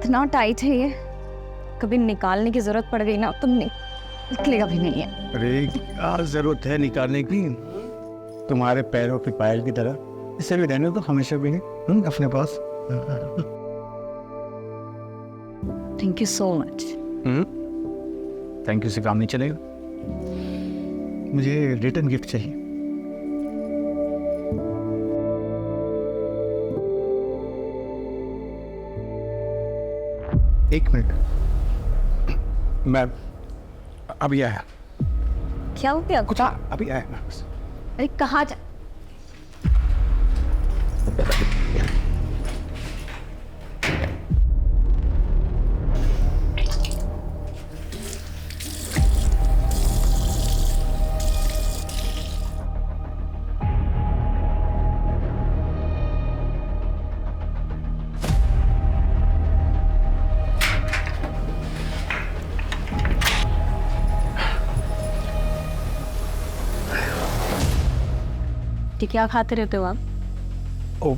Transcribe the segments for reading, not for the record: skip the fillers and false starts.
इतना टाइट है ये, कभी निकालने की जरूरत पड़ गई ना तो निकलेगा भी नहीं है। अरे क्या जरूरत है निकालने की, तुम्हारे पैरों की पायल की तरह इसे भी रहने तो हमेशा भी अपने पास। Thank you so much. Thank you से काम नहीं चलेगा, मुझे रिटर्न गिफ्ट चाहिए। एक मिनट, मैं अभी आया। क्या हो गया? कुछ अभी आया मैं बस। अरे कहाँ जा? क्या खाते रहते हो आप? ओ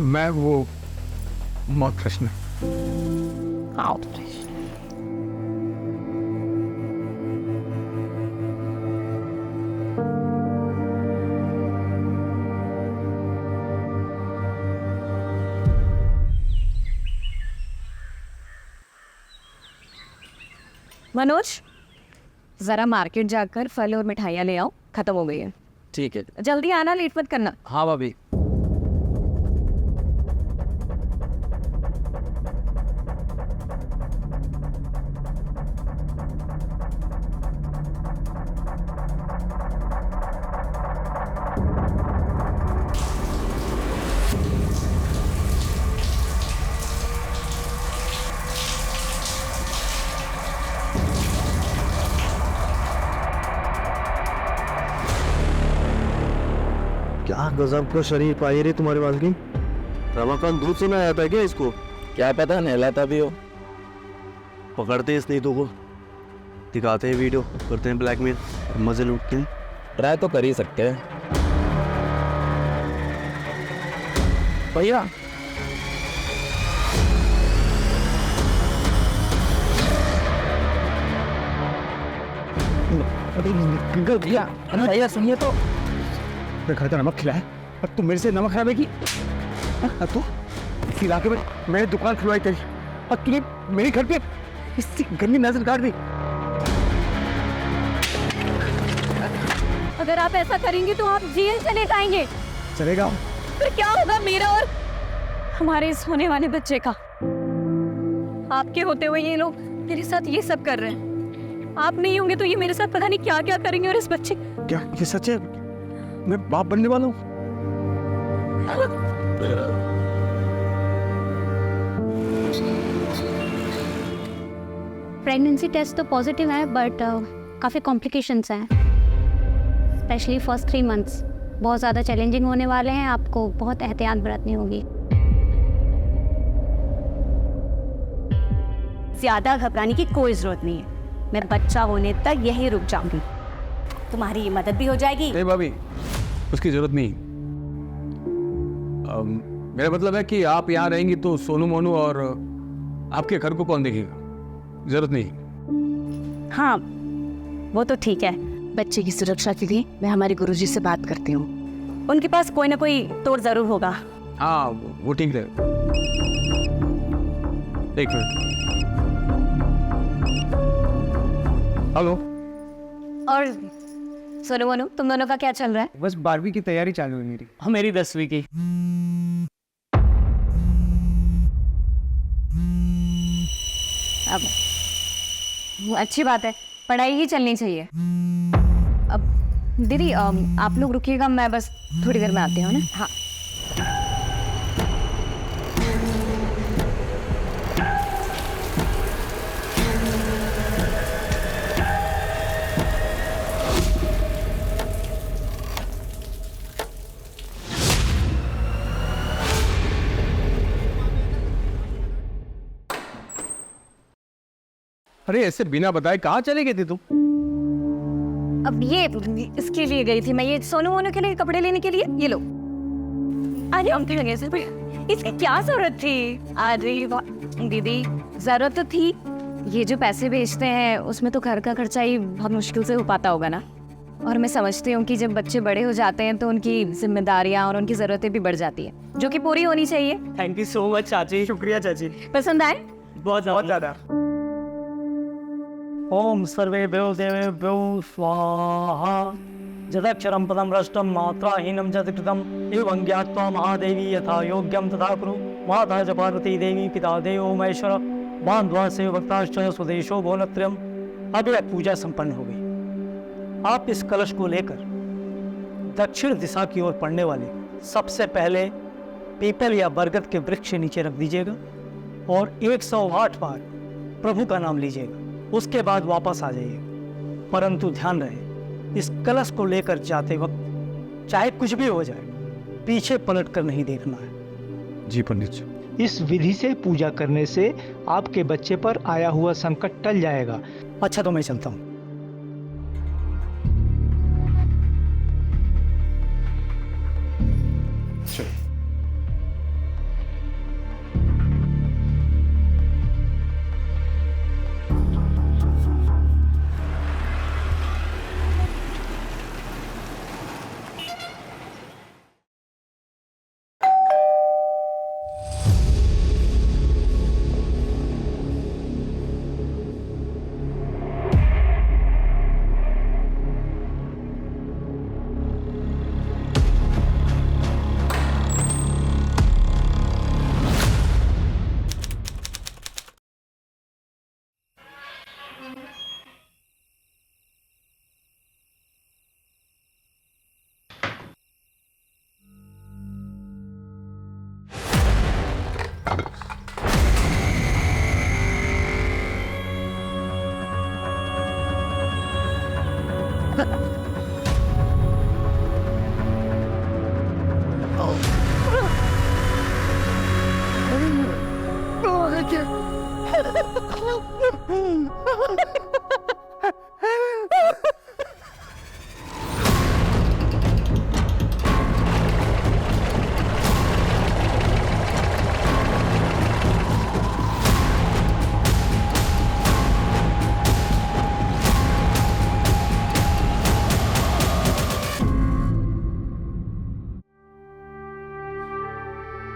मैं वो मौत फ्रेश में। मनोज, जरा मार्केट जाकर फल और मिठाइयाँ ले आओ, खत्म हो गई है। ठीक है। जल्दी आना, लेट मत करना। हाँ भाभी। क्या गजब का शरीर पाई रे तुम्हारे बाल की। रमाकांत दूध से ना आता है क्या इसको? क्या पता नहलाता भी हो। पकड़ते हैं इस नीतू को, दिखाते हैं वीडियो, करते हैं ब्लैकमेल, मजे लूटते हैं। ट्राई तो कर ही सकते हैं भैया। भैया भैया सुनिए तो। मैं घर का नमक खिलाया और तू मेरे से नमक खराबे की। तू इस इलाके में मैंने दुकान खुलवाई तेरी और तूने मेरे घर पे इससे गंदी नजर काट दी। अगर आप ऐसा करेंगे तो आप जेल चले जाएंगे। चलेगा? फिर क्या होगा मेरा और हमारे इस होने वाले बच्चे का? आपके होते हुए ये लोग मेरे साथ ये सब कर रहे हैं। आप नहीं होंगे तो ये मेरे साथ पता नहीं क्या क्या करेंगे। और इस बच्चे, क्या ये सच है? मैं बाप बनने वाला हूँ। प्रेगनेंसी टेस्ट तो पॉजिटिव है बट काफ़ी कॉम्प्लिकेशंस हैं, स्पेशली फर्स्ट 3 मंथ्स बहुत ज़्यादा चैलेंजिंग होने वाले हैं। आपको बहुत एहतियात बरतनी होगी। ज़्यादा घबराने की कोई ज़रूरत नहीं है। मैं बच्चा होने तक यहीं रुक जाऊंगी, तुम्हारी मदद भी हो जाएगी। नहीं भाभी, उसकी जरूरत नहीं। मेरा मतलब है कि आप यहाँ रहेंगी तो सोनू मोनू और आपके घर को कौन देखेगा? जरूरत नहीं। हाँ वो तो ठीक है। बच्चे की सुरक्षा के लिए मैं हमारे गुरुजी से बात करती हूँ। उनके पास कोई ना कोई तोड़ जरूर होगा। हाँ वो ठीक है। एक मिनट। हेलो। और सोनू मोनू, तुम दोनों का क्या चल रहा है? बस 12वीं की तैयारी चालू है मेरी। हाँ मेरी 10वीं की। अब अच्छी बात है, पढ़ाई ही चलनी चाहिए। अब दीदी आप लोग रुकिएगा, मैं बस थोड़ी देर में आती हूँ ना। हाँ अरे ऐसे बिना बताए कहाँ चले गए थे तुम? अब ये इसके लिए गई थी मैं, ये सोनू मोनू के लिए कपड़े लेने के लिए। ये लो। अरे हम थे लगे से इसकी क्या जरूरत थी? अरे दीदी, जरूरत तो थी। ये जो पैसे भेजते हैं उसमें तो घर का खर्चा ही बहुत मुश्किल से हो पाता होगा ना। और मैं समझती हूँ कि जब बच्चे बड़े हो जाते हैं तो उनकी जिम्मेदारियाँ और उनकी ज़रूरतें भी बढ़ जाती हैं, जो कि पूरी होनी चाहिए। थैंक यू सो मच चाची। शुक्रिया चाची, पसंद आए? बहुत ज़्यादा। ओम सर्वेभ्यो देवेभ्यो स्वाहा। जदक्षरं पदं भ्रष्टं मात्राहीनं च कृतं एवं ज्ञात्वा महादेवी यथा योग्यं तथा कुरु। माता च पार्वती देवी पिता देवो महेश्वर बांधवा से भक्ताश्च स्वदेशो भोलत्रयम्। अब यह पूजा संपन्न हो गई। आप इस कलश को लेकर दक्षिण दिशा की ओर पड़ने वाले सबसे पहले पीपल या बरगद के वृक्ष के नीचे रख दीजिएगा और 108 बार प्रभु का नाम लीजिएगा। उसके बाद वापस आ जाइएगा। परंतु ध्यान रहे, इस कलश को लेकर जाते वक्त चाहे कुछ भी हो जाए, पीछे पलट कर नहीं देखना है। जी पंडित जी। इस विधि से पूजा करने से आपके बच्चे पर आया हुआ संकट टल जाएगा। अच्छा, तो मैं चलता हूँ।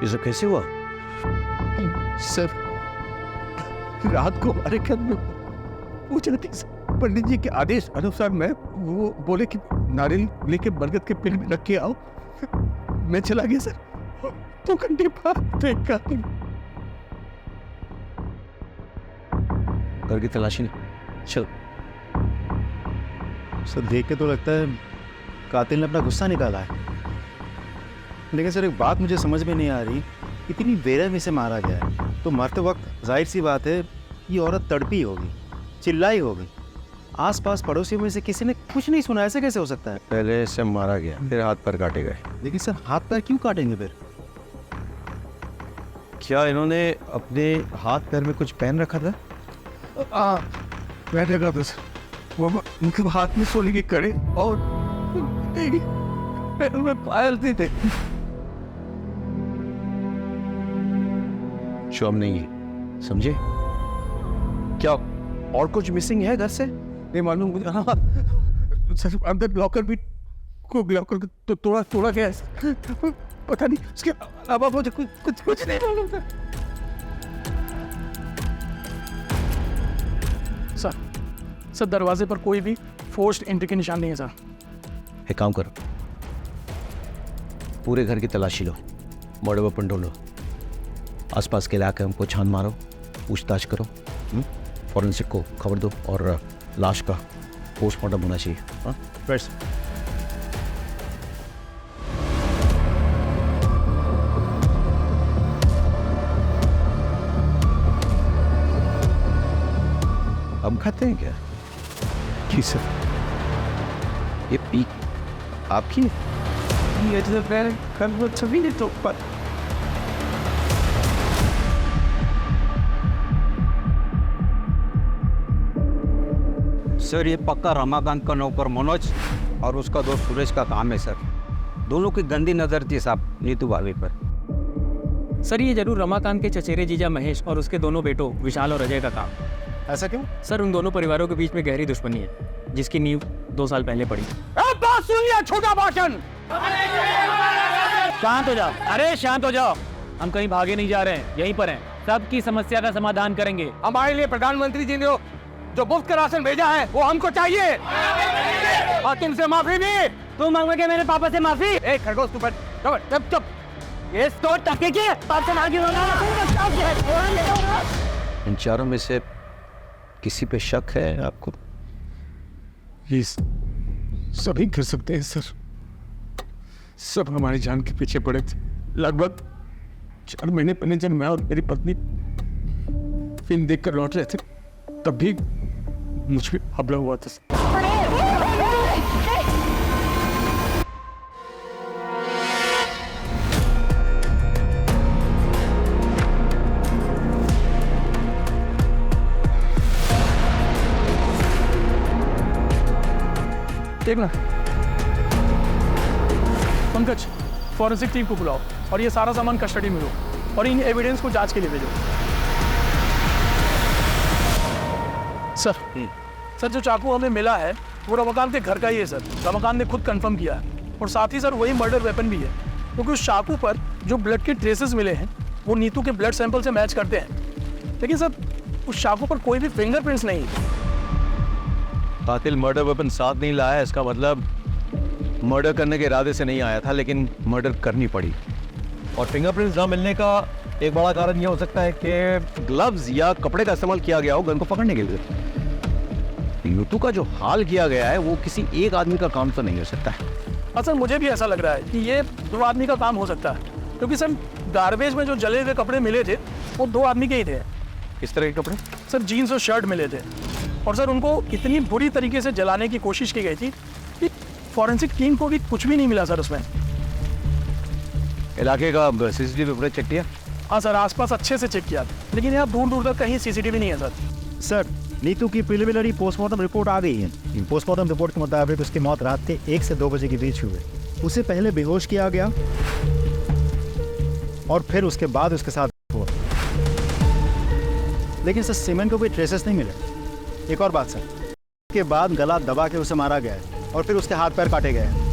ये सब कैसे हुआ? सर, रात को हमारे घर में पूजा थी सर। पंडित जी के आदेश अनुसार मैं वो बोले कि नारियल लेके बरगद के पेड़ में रख के आओ। मैं चला गया सर। 2 घंटे बाद देखा घर की तलाशी नहीं। चल। सर देख के तो लगता है कातिल ने अपना गुस्सा निकाला है। लेकिन सर एक बात मुझे समझ में नहीं आ रही, इतनी बेरहमी से मारा गया है तो मरते वक्त जाहिर सी बात है ये औरत तड़पी होगी, चिल्लाई होगी। आसपास पड़ोसियों में से किसी ने कुछ नहीं सुना, ऐसे कैसे हो सकता है? पहले से मारा गया, फिर हाथ पैर काटे गए। लेकिन सर हाथ पैर क्यों काटेंगे फिर? क्या इन्होंने अपने हाथ पैर में कुछ पहन रखा था? मैं देखा था सर। वो उनके हाथ में सोने के कड़े और पैरों में पायल थे। शॉम नहीं है, समझे? क्या और कुछ मिसिंग है घर से? नहीं मालूम मुझे। हाँ सर, अंदर लॉकर भी को लॉकर तो तोड़ा गया है। पता नहीं उसके अलावा मुझे कुछ नहीं मालूम था। सर दरवाजे पर कोई भी फोर्स्ड एंट्री के निशान नहीं है सर। एक काम करो, पूरे घर की तलाशी लो, बड़े वेपन ढूंढो, आसपास के इलाके हमको छान मारो, पूछताछ करो, फॉरेंसिक को खबर दो और लाश का पोस्टमार्टम होना चाहिए। हाँ फ्रेंड्स, हम खाते हैं क्या? जी सर। ये पीक आपकी है? ये तो पहले कल सभी ने तो सर ये पक्का रमाकांत का नौकर मनोज और उसका दोस्त सुरेश का काम है सर। दोनों की गंदी नज़र थी साहब नीतू भाभी पर। सर ये जरूर रमाकांत के चचेरे जीजा महेश और उसके दोनों बेटों विशाल और अजय का काम। ऐसा क्यों? सर उन दोनों परिवारों के बीच में गहरी दुश्मनी है, जिसकी नींव 2 साल पहले पड़ी। बात सुनिए, छोटा भाषण। शांत हो जाओ, अरे शांत हो जाओ। हम कहीं भागे नहीं जा रहे हैं, यहीं पर हैं। सबकी समस्या का समाधान करेंगे। हमारे लिए प्रधानमंत्री जी ने जो मुफ्त का राशन भेजा है वो हमको चाहिए, और तुमसे माफी भी। तुम मांगोगे मेरे पापा से माफी? ए खरगोश, तू बैठ, चुप चुप। ये तो टके की बात से आगे इन चारों में से किसी पे शक है आपको? प्लीज, सभी कर सकते हैं सर। सब हमारी जान के पीछे पड़े थे। लगभग 4 महीने पहले जब मैं और मेरी पत्नी फिल्म देखकर लौट रहे थे, तब भी मुझ पे हमला हुआ था। देखना पंकज, फॉरेंसिक टीम को बुलाओ और ये सारा सामान कस्टडी में लो और इन एविडेंस को जांच के लिए भेजो। सर जो चाकू हमें मिला है वो रमाकांत के घर का ही है सर। रमाकांत ने खुद कंफर्म किया है, और साथ ही सर वही मर्डर वेपन भी है, क्योंकि उस चाकू पर जो ब्लड के ट्रेसेस मिले हैं वो नीतू के ब्लड सैंपल से मैच करते हैं। लेकिन सर उस चाकू पर कोई भी फिंगरप्रिंट्स नहीं। कातिल मर्डर वेपन साथ नहीं लाया, इसका मतलब मर्डर करने के इरादे से नहीं आया था, लेकिन मर्डर करनी पड़ी। और फिंगरप्रिंट्स ना मिलने का एक बड़ा कारण यह हो सकता है कि ग्लव्स या कपड़े का इस्तेमाल किया गया हो गन को पकड़ने के लिए। नीतू का जो हाल किया गया है वो किसी एक आदमी का काम तो नहीं हो सकता है। हाँ सर, मुझे भी ऐसा लग रहा है कि ये 2 आदमी का काम हो सकता है, क्योंकि सर गार्बेज में जो जले हुए कपड़े मिले थे वो 2 आदमी के ही थे। किस तरह के कपड़े? सर जीन्स और शर्ट मिले थे, और सर उनको इतनी बुरी तरीके से जलाने की कोशिश की गई थी कि फॉरेंसिक टीम को भी कुछ भी नहीं मिला सर उसमें। इलाके का सीसीटीवी फुटेज चेक किया? हाँ सर, आसपास अच्छे से चेक किया, लेकिन यहाँ दूर दूर तक कहीं सीसीटीवी नहीं है सर। सर नीतू की प्रिलिमिनरी पोस्टमार्टम रिपोर्ट आ गई है। पोस्टमार्टम रिपोर्ट के मुताबिक उसकी मौत रात के 1 से 2 बजे के बीच हुई। उसे पहले बेहोश किया गया और फिर उसके बाद उसके साथ हुआ, लेकिन सर सीमेंट को कोई ट्रेसेस नहीं मिले। एक और बात सर, के बाद गला दबा के उसे मारा गया है और फिर उसके हाथ पैर काटे गए हैं।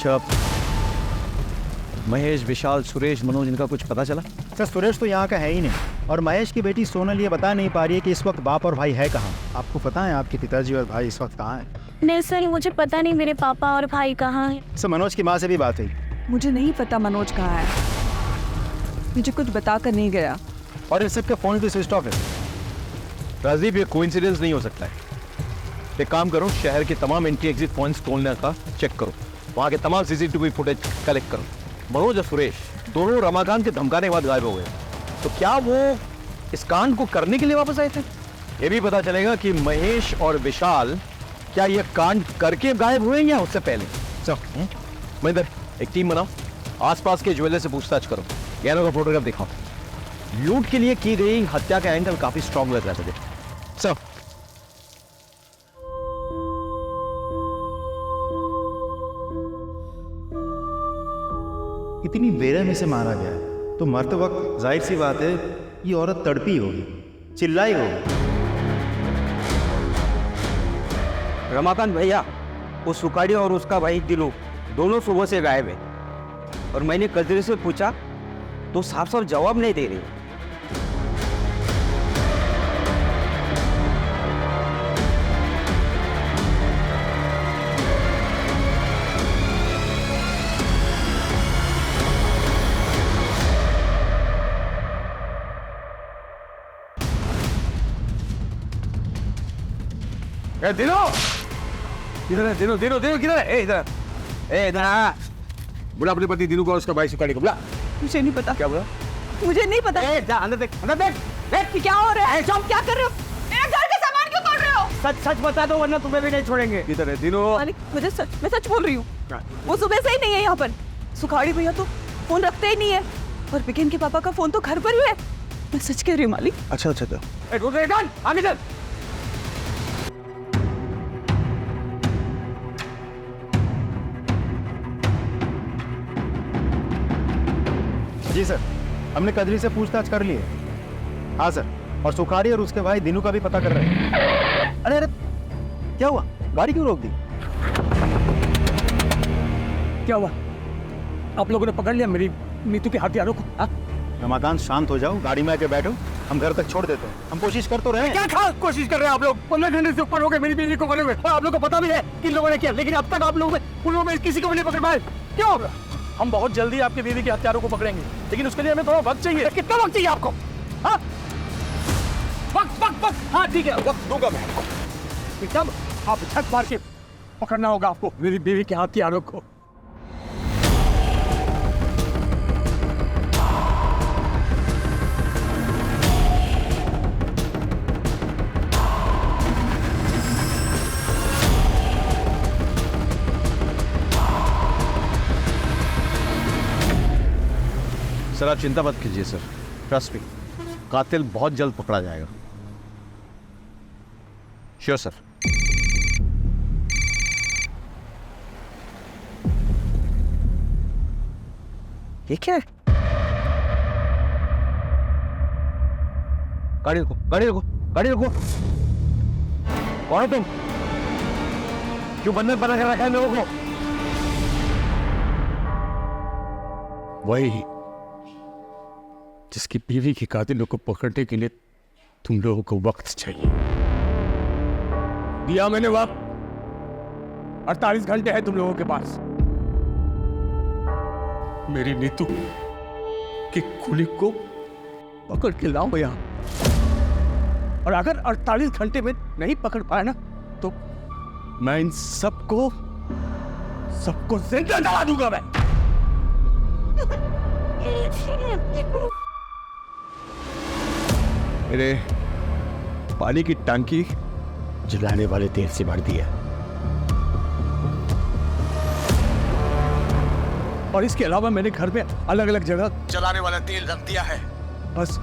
चुप। महेश, विशाल, सुरेश, मनोज, इनका कुछ पता चला? सर सुरेश तो यहाँ का है ही नहीं, और महेश की बेटी सोनल ये बता नहीं पा रही है कि इस वक्त बाप और भाई है कहाँ। आपको पता है आपके पिताजी और भाई इस वक्त कहाँ हैं? नहीं सर, मुझे पता नहीं मेरे पापा और भाई कहाँ हैं। सर मनोज की माँ से भी बात हुई। मुझे नहीं पता मनोज कहाँ है, मुझे कुछ बता कर नहीं गया। और इस सबके फोन भी स्विच ऑफ है। राजीव, ये कोइंसिडेंस नहीं हो सकता है। एक काम करो, शहर के तमाम एंट्री एग्जिट पॉइंट्स खोलने का चेक करो, वहाँ के तमाम सीसीटीवी फुटेज कलेक्ट करो। मनोज और सुरेश दोनों रमाकांत के धमकाने के बाद गायब हो गए, तो क्या वो इस कांड को करने के लिए वापस आए थे? ये भी पता चलेगा कि महेश और विशाल क्या ये कांड करके गायब हुए या उससे पहले। चलो महेंद्र, एक टीम बनाओ, आसपास के ज्वेलर से पूछताछ करो, गहनों का फोटोग्राफ दिखाओ। लूट के लिए की गई हत्या का एंगल काफी स्ट्रॉन्ग लग रहा था मुझे। चलो। इतनी बेरहमी से मारा गया है तो मरते वक्त जाहिर सी बात है ये औरत तड़पी होगी, चिल्लाई होगी। रमाकांत भैया, वो सुकाड़ी और उसका भाई दिलू दोनों सुबह से गायब है, और मैंने कजरी से पूछा तो साफ साफ जवाब नहीं दे रही। दिनो, किधर है? दिनो दिनो दिनो किधर है? ए इधर, ए इधर आ। बुला अपने पति दिनू को और उसका भाई सुकाड़ी को बुला। मुझे नहीं पता। क्या बोला? मुझे नहीं पता। ए जा अंदर देख, अंदर देख, देख क्या हो रहा है? तुम क्या कर रहे हो? मेरे घर का सामान क्यों तोड़ रहे हो? सच सच बता दो वरना तुम्हें भी नहीं छोड़ेंगे। किधर है दिनो? मैं सच बोल रही हूँ। वो सुबह से ही नहीं है यहाँ पर। सुखाड़ी भैया तो फोन रखते ही नहीं है, और बिकिन के पापा का फोन तो घर पर ही है। मैं सच कह रही हूँ मालिक। अच्छा अच्छा तो ए दूसरे कान आगे चल। जी सर, हमने कजरी से पूछताछ कर ली है। हाँ सर, और सुखाड़ी और उसके भाई दिनू का भी पता कर रहे हैं। अरे अरे क्या हुआ, गाड़ी क्यों रोक दी? क्या हुआ? आप लोगों ने पकड़ लिया मेरी नीतू के हथियारों को? हाँ? रमाकांत शांत हो जाओ, गाड़ी में आके बैठो, हम घर तक छोड़ देते हैं। हम कोशिश कर तो रहे हैं। क्या खास कोशिश कर रहे हैं आप लोग? 15 घंटे से ऊपर हो गए मेरी बीवी को पकड़े हुए, और आप लोगों को पता भी है कि इन लोगों ने किया, लेकिन अब तक आप लोगों में किसी को भी नहीं पकड़ पाए। क्यों? हम बहुत जल्दी आपकी बीवी के हत्यारों को पकड़ेंगे, लेकिन उसके लिए हमें थोड़ा वक्त चाहिए। कितना वक्त चाहिए आपको? हाँ, वक्त। हाँ ठीक है, वक्त दूंगा मैं आपको। एकदम आप छत मार के पकड़ना होगा आपको मेरी बीवी के हथियारों को। सर आप चिंता मत कीजिए सर, ट्रस्ट मी, कातिल बहुत जल्द पकड़ा जाएगा। Sure sir. ये क्या है? गाड़ी रुको, गाड़ी रुको, गाड़ी रुको। कौन हो तुम? क्यों बंधन बना कर रखा है लोगों को? वही जिसकी बीवी के कातिलों को पकड़ने के लिए तुम लोगों को वक्त चाहिए। दिया मैंने वक्त, 48 घंटे है तुम लोगों के पास। मेरी नीतू की खूनी को पकड़ के लाओ यहां, और अगर 48 घंटे में नहीं पकड़ पाया ना, तो मैं इन सबको जिंदा जला दूंगा मैं। मेरे पानी की टंकी जलाने वाले तेल से भर दिया, और इसके अलावा मैंने घर में अलग अलग जगह जलाने वाला तेल रख दिया है। बस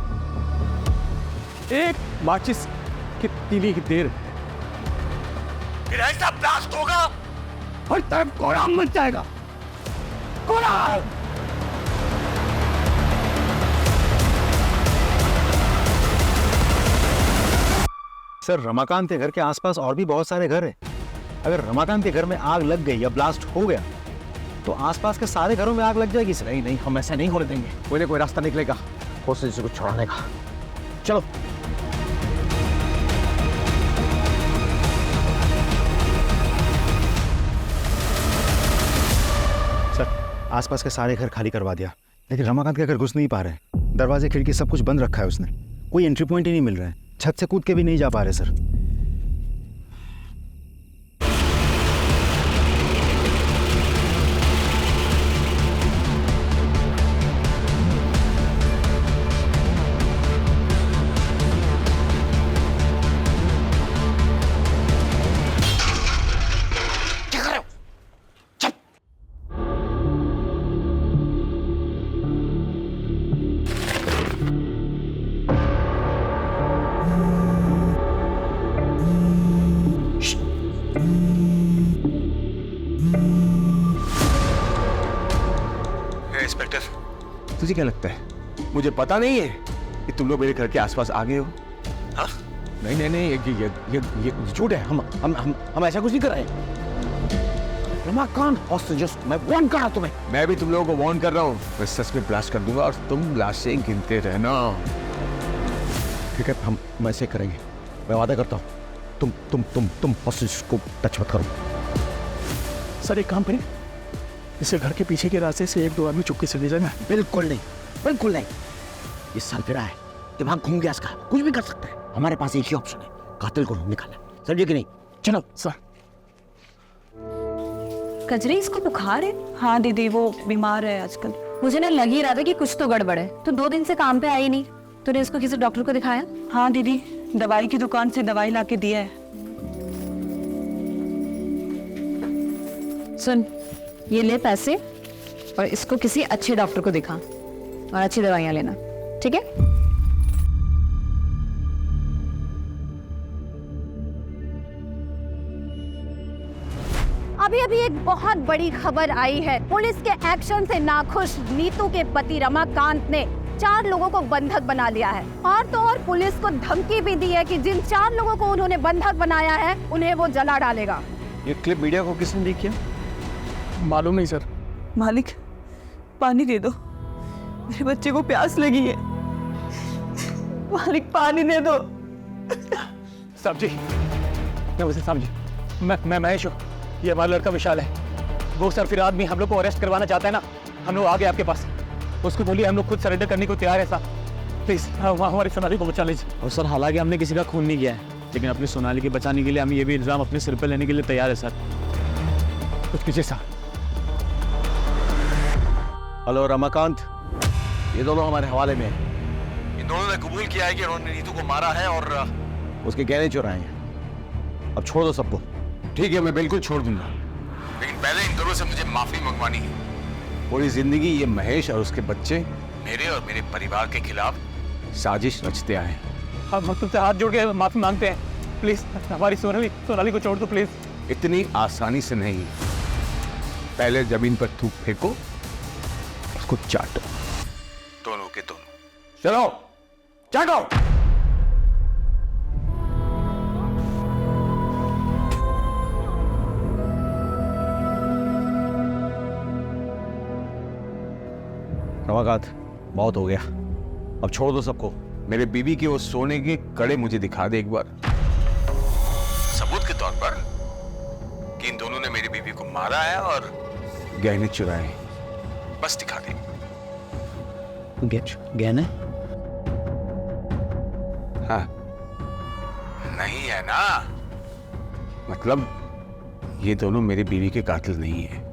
एक माचिस की तीली की देर, फिर ऐसा ब्लास्ट होगा हर तरफ कोहराम मच जाएगा। कोहराम। सर, रमाकांत के घर के आसपास और भी बहुत सारे घर हैं। अगर रमाकांत के घर में आग लग गई या ब्लास्ट हो गया तो आसपास के सारे घरों में आग लग जाएगी सर। नहीं, हम ऐसा नहीं होने देंगे। कोई ना कोई रास्ता निकलेगा कोशिश को छुड़ाने का। चलो। सर, आसपास के सारे घर खाली करवा दिया, लेकिन रमाकांत के घर घुस नहीं पा रहे। दरवाजे खिड़की सब कुछ बंद रखा है उसने। कोई एंट्री पॉइंट ही नहीं मिल रहा है। छत से कूद के भी नहीं जा पा रहे सर। इंस्पेक्टर, तुझे क्या लगता है मुझे पता नहीं है कि तुम लोग मेरे घर के आसपास आ गए हो? हाँ? नहीं, ये झूठ है। हम ऐसा कुछ नहीं कर रहे। रमाकांत हॉस्टेजेस, मैं वार्न कर रहा हूं तुम्हें। मैं भी तुम लोगों को वार्न कर रहा हूँ। मैं सच में ब्लास्ट कर दूंगा और तुम लाशें गिनते रहना। ठीक है, हम ऐसे करेंगे। मैं वादा करता हूँ तुम हॉस्टेज को टच मत करो। सर, एक काम करें, इसे घर के पीछे के रास्ते से 1-2 आदमी चुपके से ले जाना। बिल्कुल नहीं, बिल्कुल नहीं। ये सालगिरह है, दिमाग घूम गया इसका, कुछ भी कर सकता है। हमारे पास एक ही ऑप्शन है, कातिल को निकालना। समझे कि नहीं? चलो सर। कजरी, इसको बुखार है? हाँ दीदी, वो बीमार है आजकल। मुझे ना लग ही रहा था कि कुछ तो गड़बड़ है। तो 2 दिन से काम पे आई नहीं, तूने इसको किसी डॉक्टर को दिखाया? हाँ दीदी, दवाई की दुकान से दवाई लाके दिया है। सुन, ये ले पैसे और इसको किसी अच्छे डॉक्टर को दिखा और अच्छी दवाइयाँ लेना, ठीक है? अभी अभी एक बहुत बड़ी खबर आई है। पुलिस के एक्शन से नाखुश नीतू के पति रमाकांत ने 4 लोगों को बंधक बना लिया है। और तो और पुलिस को धमकी भी दी है कि जिन 4 लोगों को उन्होंने बंधक बनाया है उन्हें वो जला डालेगा। ये क्लिप मीडिया को किसने लीक किया? मालूम नहीं सर। मालिक पानी दे दो, मेरे बच्चे को प्यास लगी है। मालिक पानी दे दो। साहब जी, साहब जी, मैं महेश हूँ, ये हमारा लड़का विशाल है। वो सर फिर आदमी हम लोग को अरेस्ट करवाना चाहता है ना, हम लोग आ गए आपके पास। उसको बोलिए हम लोग खुद सरेंडर करने को तैयार है साहब। प्लीज हमारी सोनाली को बचा लीजिए। और सर हालांकि हमने किसी का खून नहीं किया है, लेकिन अपनी सोनाली के बचाने के लिए हम ये भी इल्जाम अपने सिर पर लेने के लिए तैयार है सर। कुछ कीजिए साहब। हेलो रमाकांत, ये दोनों हमारे हवाले में हैं। इन दोनों ने कबूल किया है कि उन्होंने नीतू को मारा है और उसके गहने चुराए हैं। अब छोड़ दो सबको। ठीक है, मैं बिल्कुल छोड़ दूंगा, लेकिन पहले इन दोनों से मुझे माफी मंगवानी है। पूरी जिंदगी ये महेश और उसके बच्चे मेरे और मेरे परिवार के खिलाफ साजिश रचते आए हैं। हम तुमसे हाथ जोड़ के माफी मांगते हैं। प्लीज हमारी सोनाली को छोड़ दो प्लीज। इतनी आसानी से नहीं, पहले जमीन पर थूक फेंको, उसको चाटो, दोनों के दोनों। चलो चाटो। रमाकांत, बहुत हो गया, अब छोड़ दो सबको। मेरे बीवी के वो सोने के कड़े मुझे दिखा दे एक बार, सबूत के तौर पर कि इन दोनों ने मेरी बीवी को मारा है और गहने चुराए हैं। बस दिखा दे। गहने? हाँ, नहीं है ना, मतलब ये दोनों मेरी बीवी के कातिल नहीं है।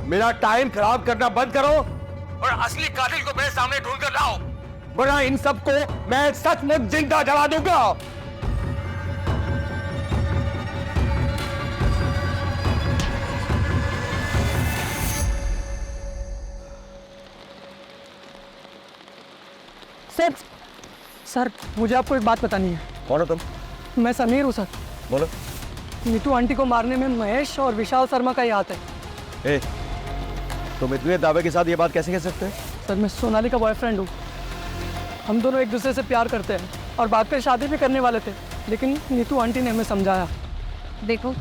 मेरा टाइम खराब करना बंद करो और असली कातिल को मेरे सामने ढूंढ कर लाओ, वरना इन सबको मैं सचमुच जिंदा जला दूंगा। सर मुझे आपको एक बात बतानी है। कौन हो तुम? मैं समीर हूँ सर। बोलो। नीतू आंटी को मारने में महेश और विशाल शर्मा का ही हाथ है। ए, तुम इतने दावे के साथ ये बात कैसे कह सकते हैं? सर मैं सोनाली का बॉयफ्रेंड हूँ। हम दोनों एक दूसरे से प्यार करते हैं और बाद में शादी भी करने वाले थे, लेकिन नीतू आंटी ने हमें समझाया। देखो,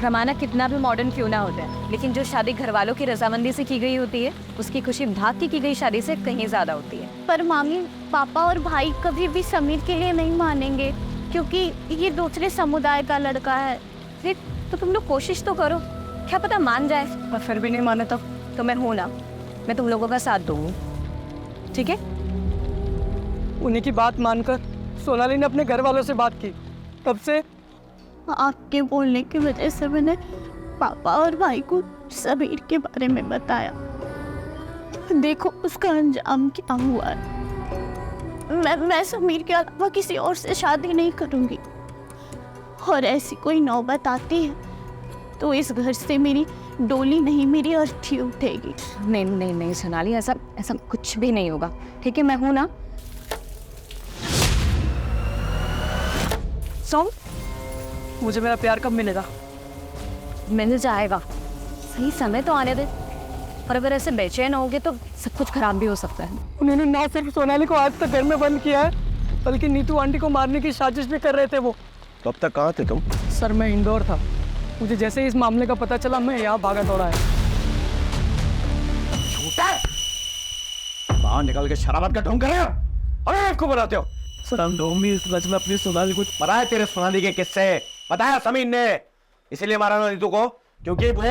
रमाना कितना भी मॉडर्न क्यों ना होता है, लेकिन जो शादी घर वालों की रजामंदी से की गई होती है, उसकी खुशी भाग की गई शादी से कहीं ज़्यादा होती है। पर मामी, पापा और भाई कभी भी समीर के लिए नहीं मानेंगे, क्योंकि ये दूसरे समुदाय का लड़का है। फिर तो तुम लोग कोशिश तो करो, क्या पता मान जाए। और फिर भी नहीं माने तो मैं हूँ ना, मैं तुम लोगों का साथ दूँगी, ठीक है? उन्हीं की बात मानकर सोनाली ने अपने घर वालों से बात की। तब से आपके बोलने की वजह से मैंने पापा और भाई को समीर के बारे में बताया। देखो उसका अंजाम क्या हुआ है। मैं समीर के अलावा किसी और से शादी नहीं करूंगी, और ऐसी कोई नौबत आती है तो इस घर से मेरी डोली नहीं, मेरी अर्थी उठेगी। नहीं नहीं नहीं सोनाली, ऐसा कुछ भी नहीं होगा, ठीक है? मैं हूं ना। सो मुझे मेरा प्यार कब मिलेगा? मिल जाएगा, सही समय तो आने दे। और अगर ऐसे बेचैन होगे तो सब कुछ खराब भी हो सकता है। उन्होंने ना सिर्फ सोनाली को आज तक घर में बंद किया है, बल्कि नीतू आंटी को मारने की साजिश भी कर रहे थे वो। तो अब तक कहाँ थे तुम? सर मैं इंदौर था, मुझे जैसे ही इस मामले का पता चला मैं यहाँ भागा दौड़ा है। बाहर निकल के शराबत का ढोंग कर रहे हो और आपको बनाते हो। सर हम लोग भी इस सच में अपनी सोनाली को बताया तेरे सोनाली के किस्से, बताया समीर ने, इसीलिए मारा ना नीतू को, क्योंकि वो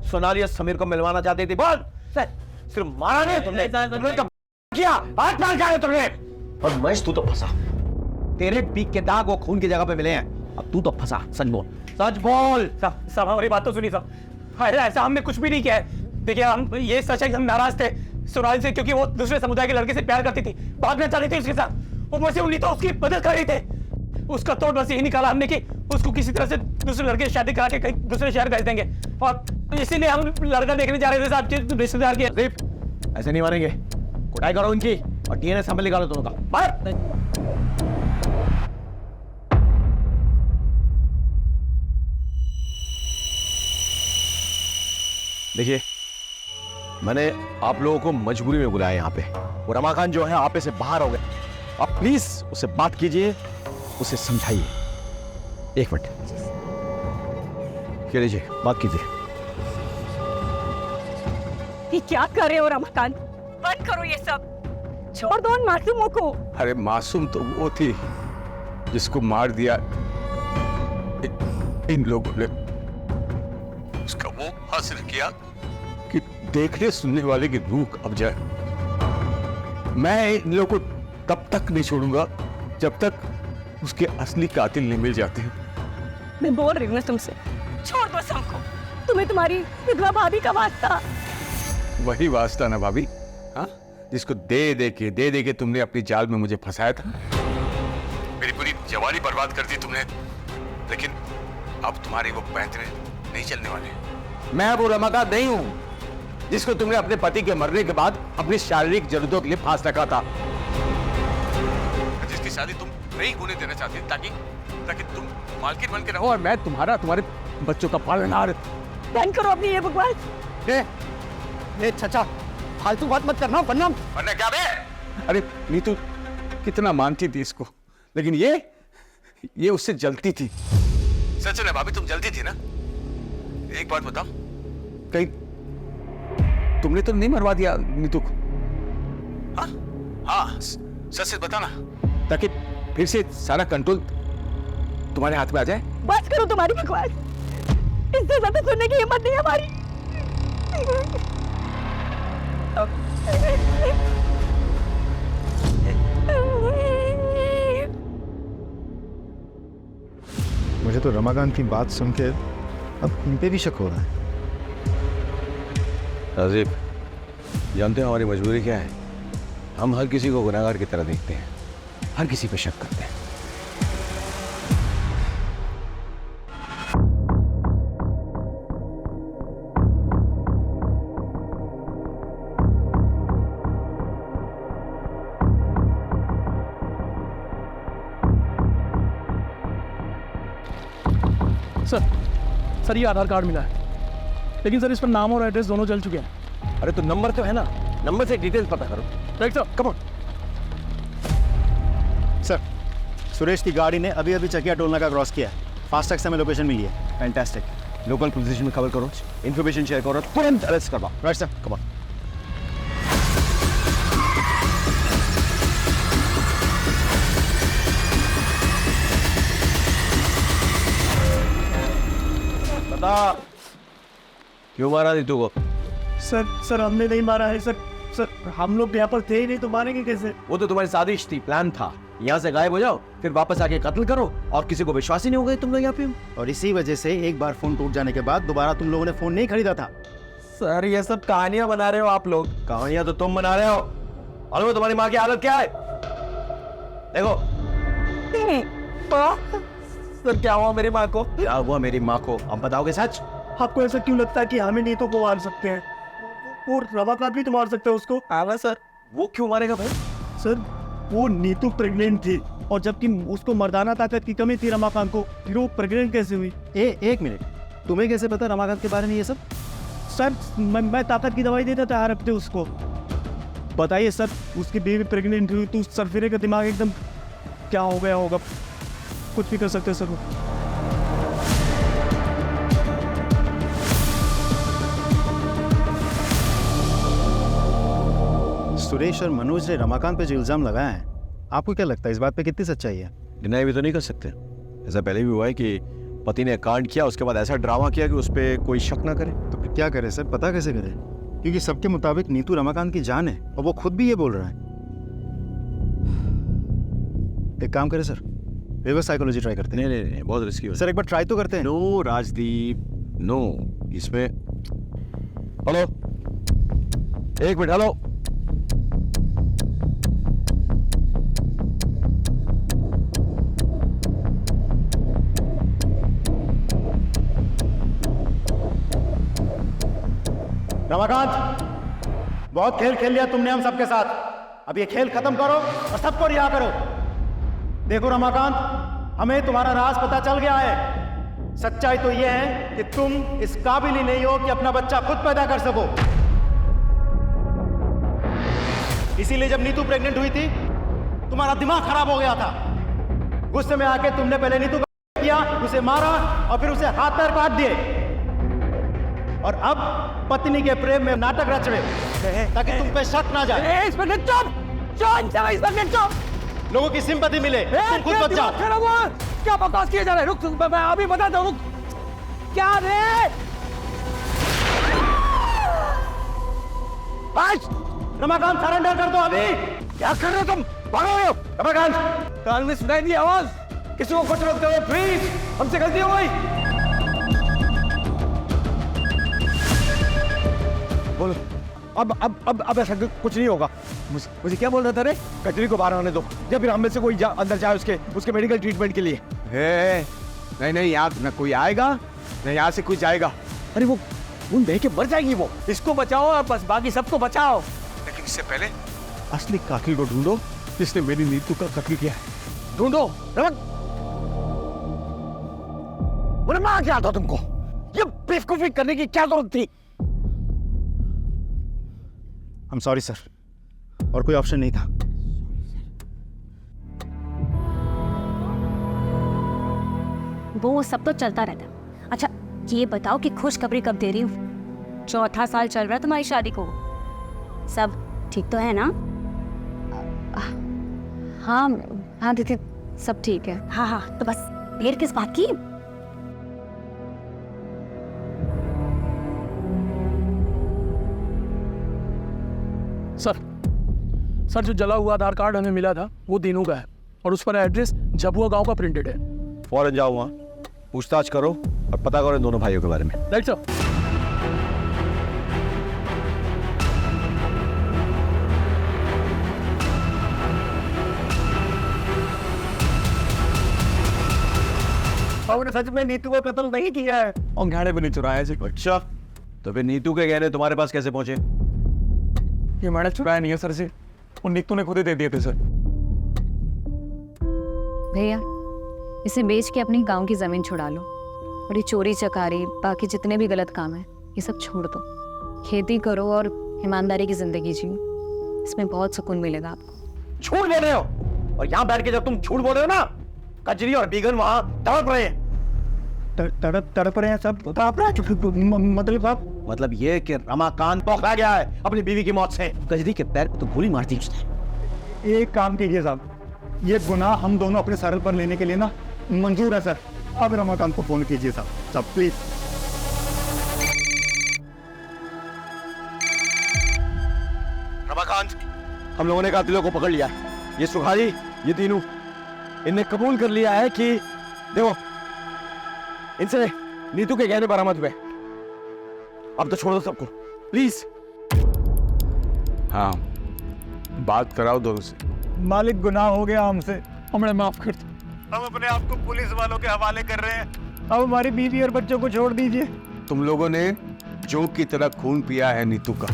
सोनाली और समीर को मिलवाना चाहती थी। बोल, सिर्फ मारा नहीं तुमने, किया हाथ मार क्या तुमने। और महेश तू तो फंसा, तेरे पीक के दाग वो खून की जगह पे मिले हैं, अब तू तो फंसा। सच बोल, सच बोल। सब हमारी बात तो सुनी सब। ऐसा हमने कुछ भी नहीं किया है। देखिए हम ये सच है कि हम नाराज थे सोनाली से, क्योंकि वो दूसरे समुदाय के लड़के से प्यार करती थी, भागना चाहती थी उसके साथ। ऊपर से उन्हीं तो उसकी मदद कर रही थे। उसका तोड़ बस यही निकाला हमने कि उसको किसी तरह से दूसरे लड़के से शादी करा के कहीं दूसरे शहर भेज देंगे, और इसीलिए हम लड़का देखने जा रहे थे साहब रिश्तेदार के। ऐसे नहीं मारेंगे, कुटाई करो उनकी और डीएनए सैंपल निकालो दोनों का। देखिए, मैंने आप लोगों को मजबूरी में बुलाया यहाँ पे, और रमाकांत जो है आपे से बाहर हो गए। आप प्लीज उससे बात कीजिए, उसे समझाइए। एक मिनट, कह लीजिए, बात कीजिए। ये क्या कर रहे हो रमाकांत? बंद करो ये सब, छोड़ दो उन मासूमों को। अरे मासूम तो वो थी जिसको मार दिया इन लोगों ने। उसका वो हासिल किया कि देखने सुनने वाले की रूह अब जाए। मैं इन लोगों को तब तक नहीं छोड़ूंगा जब तक उसके असली कातिल नहीं मिल जाते। मैं बोल रही हूँ ना तुमसे, छोड़ दो सबको। तुम्हें तुम्हारी विधवा भाभी का वास्ता। वही वास्ता ना भाभी, हाँ, जिसको दे दे के तुमने अपनी जाल में मुझे फंसाया था। मेरी पूरी जवानी बर्बाद कर दी तुमने, लेकिन अब तुम्हारे वो पैंतरे नहीं चलने वाले। मैं वो रमाकांत नहीं हूं जिसको तुमने अपने पति के मरने के बाद अपनी शारीरिक जरूरतों के लिए फांस रखा था, जिसकी शादी तुम नहीं होने देना चाहती ताकि तुम मालकिन बन के रहो और मैं तुम्हारे बच्चों का पालनहार। बंद करो अपनी ये बकवास। ए चाचा, फालतू बात मत करना, वरना क्या बे? अरे नीतू कितना मानती थी इसको, लेकिन ये उससे जलती थी। सच है भाभी, तुम जलती थी ना। एक बात बताओ, कहीं तुमने तो नहीं मरवा दिया नीतू को? हाँ, सच से बताना, ताकि फिर से सारा कंट्रोल तुम्हारे हाथ में आ जाए। बस करो तुम्हारी बकवास, इससे ज्यादा सुनने की हिम्मत नहीं हमारी। मुझे तो रमाकांत की बात सुन के अब इन पे भी शक हो रहा है। राजीव, जानते हो हमारी मजबूरी क्या है? हम हर किसी को गुनहगार की तरह देखते हैं, हर किसी पे शक करते हैं। सर ये आधार कार्ड मिला है, लेकिन सर इस पर नाम और एड्रेस दोनों जल चुके हैं। अरे तो नंबर तो है ना, नंबर से डिटेल्स पता करो। Right sir, come on. Sir, Suresh की गाड़ी ने अभी अभी चकिया टोल नाका क्रॉस किया है। फास्टैग से हमें लोकेशन मिली है। फैंटास्टिक। लोकल पुलिस स्टेशन में खबर करो, इन्फॉर्मेशन शेयर करो, तुरंत अरेस्ट करवाओ। Right sir, come on. बता, क्यों मारा नीतू को? सर हमने नहीं मारा है सर। हम लोग यहाँ पर थे ही नहीं, तो मारेंगे कैसे? वो तो तुम्हारी साजिश थी, प्लान था। यहाँ से गायब हो जाओ, फिर वापस आके कत्ल करो, और किसी को विश्वास ही नहीं हो गए तुम लोग यहाँ पे। और इसी वजह से एक बार फोन टूट जाने के बाद दोबारा तुम लोगों ने फोन नहीं खरीदा था। सर ये सब कहानियां बना रहे हो आप लोग। कहानियां तो तुम बना रहे हो। और तुम्हारी माँ की हालत क्या है देखो। सर क्या हुआ मेरी माँ को? क्या हुआ मेरी माँ को, अब बताओगे सच? आपको ऐसा क्यों लगता है कि हमें नीतू को मार सकते हैं? और रमाकांत भी तो मार सकते हैं उसको। आवा सर, वो क्यों मारेगा भाई? सर वो नीतू प्रेग्नेंट थी, और जबकि उसको मर्दाना ताकत की कमी थी रमाकांत को, फिर वो प्रेग्नेंट कैसे हुई? एक मिनट, तुम्हें कैसे पता रमाकांत के बारे में ये सब? सर मैं ताकत की दवाई देता था हर हफ्ते उसको। बताइए सर, उसकी बेबी प्रेग्नेंट हुई तो सरफिरे का दिमाग एकदम क्या हो गया होगा। कुछ भी कर सकते हैं सर वो। सुरेश और मनोज ने रमाकांत पे जो इल्जाम लगाया है, आपको क्या लगता है इस बात पे कितनी सच्चाई है? डिनाई भी तो नहीं कर सकते। ऐसा पहले भी हुआ है कि पति ने कांड किया, उसके बाद ऐसा ड्रामा किया कि उस पर कोई शक ना करे। तो फिर क्या करे सर, पता कैसे करे? क्योंकि सबके मुताबिक नीतू रमाकांत की जान है, और वो खुद भी ये बोल रहा है। एक काम करे सर, रिवर्स साइकोलॉजी ट्राई करते हैं। नहीं, बहुत रिस्की हो सर, एक बार ट्राई तो करते हैं। No Rajdeep, no. इसमें हेलो, एक मिनट, हेलो। रमाकांत, बहुत खेल खेल लिया तुमने हम सबके साथ। अब ये खेल खत्म करो और सबको रिहा करो। देखो रमाकांत, हमें तुम्हारा राज पता चल गया है। सच्चाई तो यह है कि तुम इस काबिल ही नहीं हो कि अपना बच्चा खुद पैदा कर सको। इसीलिए जब नीतू प्रेग्नेंट हुई थी तुम्हारा दिमाग खराब हो गया था। गुस्से में आके तुमने पहले नीतू को किया, उसे मारा और फिर उसे हाथ पैर काट दिए, और अब पत्नी के प्रेम में नाटक रच रहे हो ताकि तुम पे शक ना जाए। लोगों की सिंपैथी मिले, तुम खुद बच जाओ। क्या बकवास किए जा रहे हैं? रुक, मैं अभी बताता हूँ। क्या रे? रमाकांत सरेंडर कर दो अभी। क्या कर रहे हो तुम? भागो! रमाकांत, कान में सुनाई नहीं आवाज? किसी को कुछ मत करो प्लीज, हमसे गलती हो गई। बोलो, अब ऐसा कुछ नहीं होगा। मुझे क्या बोल रहा था रे? कचरी को बाहर आने दो, या फिर हम में से कोई अंदर जाए उसके मेडिकल ट्रीटमेंट के लिए। नहीं, यहाँ न कोई आएगा न यहाँ से कोई जाएगा। अरे वो बह के मर जाएगी वो। इसको बचाओ और बस बाकी सबको बचाओ। लेकिन इससे पहले असली कातिल को ढूंढो जिसने मेरी नीतू का कत्ल किया है। ढूंढो। मार क्या था तुमको? ये बेवकूफी करने की क्या जरूरत थी? I'm sorry सर, और कोई ऑप्शन नहीं था। वो सब तो चलता रहता। अच्छा ये बताओ कि खुशखबरी कब दे रही हूँ? 4था साल चल रहा है तुम्हारी शादी को। सब ठीक तो है ना? हाँ दीदी, सब ठीक है। हाँ, तो बस देर किस बात की? सर जो जला हुआ आधार कार्ड हमें मिला था वो दीनू का है, और उस पर एड्रेस झबुआ गांव का प्रिंटेड है। फौरन जाओ वहाँ, पूछताछ करो और पता करो इन दोनों भाइयों के बारे में। Right sir. सच में नीतू को कत्ल नहीं किया है और गहने भी नहीं चुराया है। अच्छा, तो फिर नीतू के गहने तुम्हारे पास कैसे पहुंचे? ये मैंने चुराया नहीं है सर से, वो नीतू ने खुद ही दे दिए थे सर। भैया इसे बेच के अपनी गांव की जमीन छुड़ा लो, और ये चोरी चकारी बाकी जितने भी गलत काम है ये सब छोड़ दो। खेती करो और ईमानदारी की जिंदगी जियो, इसमें बहुत सुकून मिलेगा आपको। झूठ बोल रहे हो, और यहाँ बैठ के जब तुम झूठ बोल रहे हो ना, कजरी और बीगन वहां तड़प रहे हैं। तड़प रहे हैं सब? मतलब ये कि रमाकांत पकड़ा गया है अपनी बीवी की मौत से। कजरी के पैर को तो गोली मार दी उसने। एक काम कीजिए साहब, ये गुनाह हम दोनों अपने सर पर लेने के लिए ना मंजूर है सर। अब रमाकांत को फोन कीजिए साहब प्लीज। रमाकांत, हम लोगों ने कातिलों को पकड़ लिया। ये सुखारी, ये तीनों, इनने कबूल कर लिया है कि देखो इनसे नीतू के गहने बरामद हुए। अब तो छोड़ दो सबको प्लीज। हाँ, बात कराओ दोनों से। मालिक गुनाह हो गया हमसे, हमें माफ कर दो। हम अपने आप को पुलिस वालों के हवाले कर रहे हैं। अब हमारी बीवी और बच्चों को छोड़ दीजिए। तुम लोगों ने जोग की तरह खून पिया है नीतू का,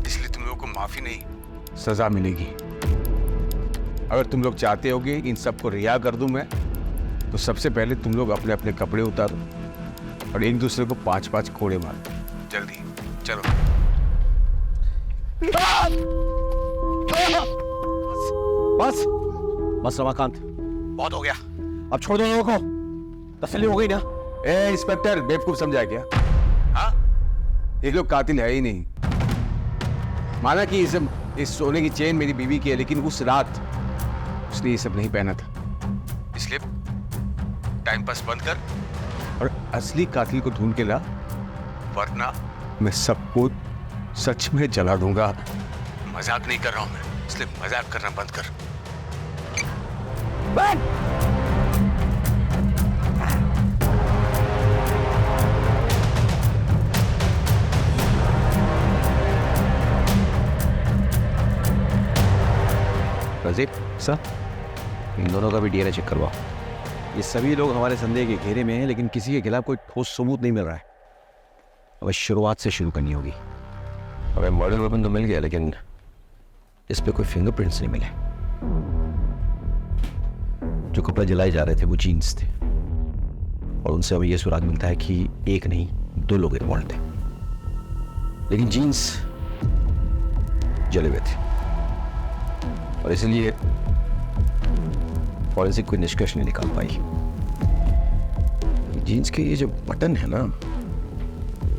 इसलिए तुम लोगों को माफी नहीं, सजा मिलेगी। अगर तुम लोग चाहते होगे इन सबको रिहा कर दूं मैं, तो सबसे पहले तुम लोग अपने अपने कपड़े उतारो और एक दूसरे को 5-5 कोड़े मारो। जल्दी चलो। बस रमाकांत, बहुत हो गया, अब छोड़ दो लोगों को। तसल्ली हो गई ना? ए इंस्पेक्टर, बेवकूफ समझा क्या? हाँ, ये लोग कातिल है ही नहीं। माना कि इस सोने की चेन मेरी बीवी की है, लेकिन उस रात उसने ये सब नहीं पहना था। इसलिए टाइम पास बंद कर और असली कातिल को ढूंढ के ला, वरना मैं सबको सच में जला दूंगा। मजाक नहीं कर रहा हूं मैं, इसलिए मजाक करना बंद कर। रजीब सर, इन दोनों का भी डीएनए चेक करवाओ। ये सभी लोग हमारे संदेह के घेरे में हैं, लेकिन किसी के खिलाफ कोई ठोस सबूत नहीं मिल रहा है। अब शुरुआत से शुरू करनी होगी। हमें मर्डर वेपन तो मिल गया, लेकिन इस पे कोई फिंगरप्रिंट्स नहीं मिले। जो कपड़े जलाए जा रहे थे वो जीन्स थे, और उनसे हमें यह सुराग मिलता है कि एक नहीं 2 लोग इन्वॉल्व थे, लेकिन जीन्स जले हुए थे और इसलिए फॉरेंसिक कोई निष्कर्ष नहीं निकाल पाई। जीन्स के ये जो बटन है ना,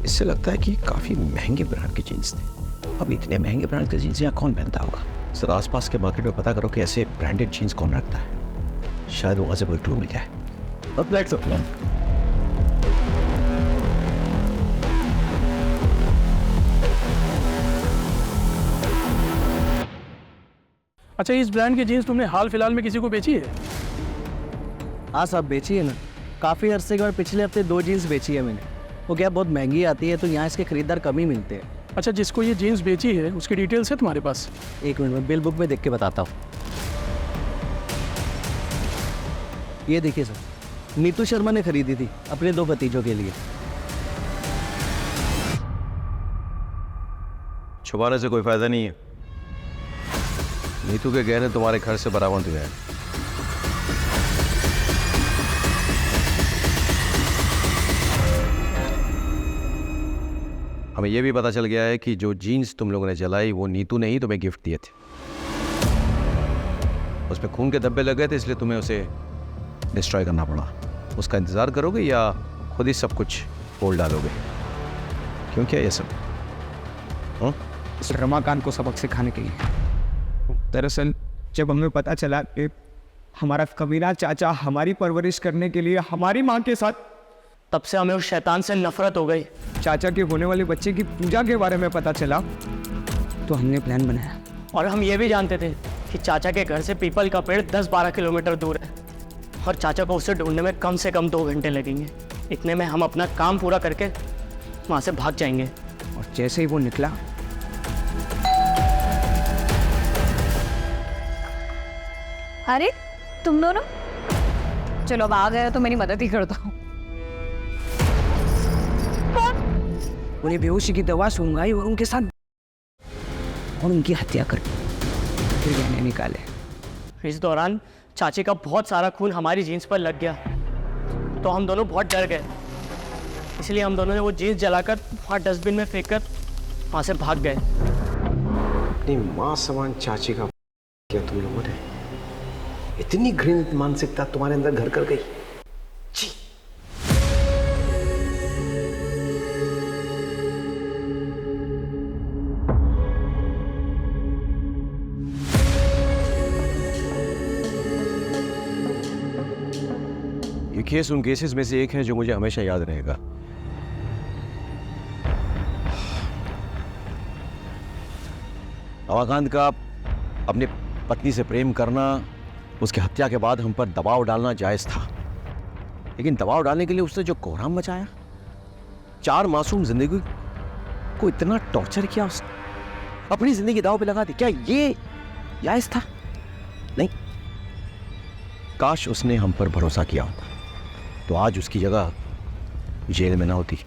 इससे लगता है कि काफी महंगे ब्रांड के जीन्स थे। अब इतने महंगे ब्रांड के जीन्स यहाँ कौन पहनता होगा? सर आसपास के मार्केट में पता करो कि ऐसे ब्रांडेड जीन्स कौन रखता है, शायद वहां से कोई क्लू मिल जाए। अब लेट्स प्लान। अच्छा, इस ब्रांड की जीन्स तुमने हाल फिलहाल में किसी को बेची है? हाँ साहब, बेची है ना। काफ़ी अरसे के बाद पिछले हफ्ते 2 जीन्स बेची है मैंने। वो क्या बहुत महंगी आती है, तो यहाँ इसके खरीदार कम ही मिलते हैं। अच्छा, जिसको ये जीन्स बेची है उसकी डिटेल्स है तुम्हारे पास? 1 मिनट में बिल बुक में देख के बताता हूँ। ये देखिए सर, नीतू शर्मा ने खरीदी थी अपने 2 भतीजों के लिए। छुपाने से कोई फायदा नहीं है। नीतू के गहने तुम्हारे घर से बरामद हुए हैं। हमें यह भी पता चल गया है कि जो जीन्स तुम लोगों ने जलाई वो नीतू ने ही तुम्हें गिफ्ट दिए थे। उसमें खून के धब्बे लग गए थे, इसलिए तुम्हें उसे डिस्ट्रॉय करना पड़ा। उसका इंतजार करोगे या खुद ही सब कुछ बोल डालोगे? क्यों, क्या ये सब? रमाकांत को सबक सिखाने के लिए। दरअसल जब हमें पता चला कि हमारा कमीना चाचा हमारी परवरिश करने के लिए हमारी माँ के साथ, तब से हमें उस शैतान से नफरत हो गई। चाचा के होने वाले बच्चे की पूजा के बारे में पता चला तो हमने प्लान बनाया। और हम ये भी जानते थे कि चाचा के घर से पीपल का पेड़ 10-12 किलोमीटर दूर है और चाचा को उसे ढूंढने में कम से कम 2 घंटे लगेंगे। इतने में हम अपना काम पूरा करके वहाँ से भाग जाएंगे। और जैसे ही वो निकला, अरे तुम दोनों, चलो अब आ गए तो मेरी मदद ही करता हूँ। उन्हें बेहोशी की दवा सुंघाई और उनके साथ और उनकी हत्या कर फिर गहने निकाले। इस दौरान चाचे का बहुत सारा खून हमारी जीन्स पर लग गया, तो हम दोनों बहुत डर गए। इसलिए हम दोनों ने वो जीन्स जलाकर वहाँ डस्टबिन में फेंक कर वहाँ से भाग गए। अपनी माँ समान चाची का क्या तुम लोगों ने? इतनी घृणित मानसिकता तुम्हारे अंदर घर कर गई। छी। ये केस उन केसेस में से एक है जो मुझे हमेशा याद रहेगा। रमाकांत का अपनी पत्नी से प्रेम करना, उसकी हत्या के बाद हम पर दबाव डालना जायज था, लेकिन दबाव डालने के लिए उसने जो कोहराम मचाया, 4 मासूम जिंदगी को इतना टॉर्चर किया, उसने अपनी जिंदगी दांव पे लगा दी। क्या ये जायज था? नहीं। काश उसने हम पर भरोसा किया होता तो आज उसकी जगह जेल में ना होती।